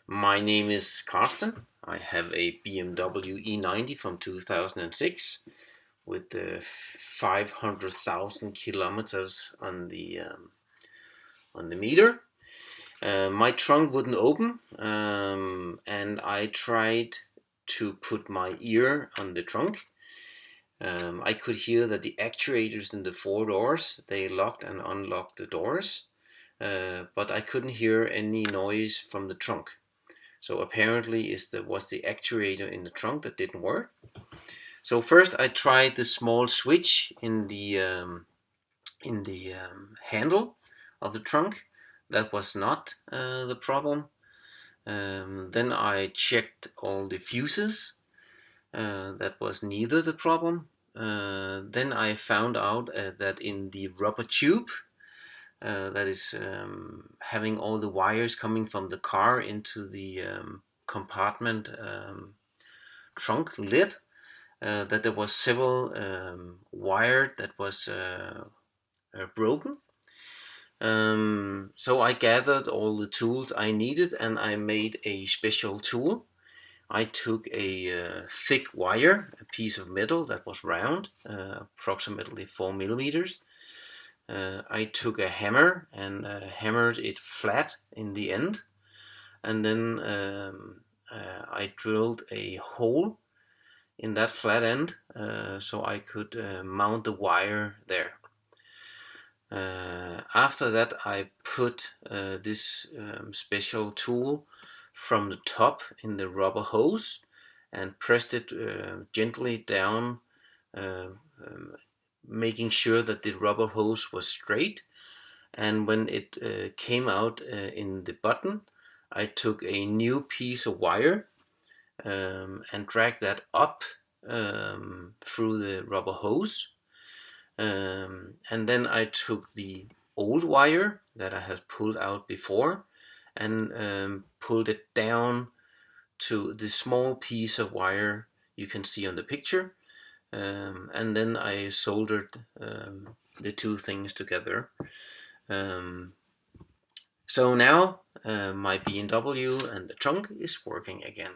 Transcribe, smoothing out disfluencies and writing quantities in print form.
My name is Carsten. I have a BMW E90 from 2006 with 500,000 kilometers on the meter. My trunk wouldn't open, and I tried to put my ear on the trunk. I could hear that the actuators in the four doors, they locked and unlocked the doors, but I couldn't hear any noise from the trunk. So apparently was the actuator in the trunk that didn't work. So first I tried the small switch in the handle of the trunk. That was not the problem. Then I checked all the fuses. That was neither the problem. Then I found out that in the rubber tube, that is having all the wires coming from the car into the compartment trunk lid, that there was several wire that was broken. So I gathered all the tools I needed and I made a special tool. I took a thick wire, a piece of metal that was round, approximately 4 millimeters. I took a hammer and hammered it flat in the end, and then I drilled a hole in that flat end so I could mount the wire there. After that I put this special tool from the top in the rubber hose and pressed it gently down, making sure that the rubber hose was straight. And when it came out in the button, I took a new piece of wire and dragged that up through the rubber hose. And then I took the old wire that I had pulled out before and pulled it down to the small piece of wire you can see on the picture, and then I soldered the two things together. So now my BMW and the trunk is working again.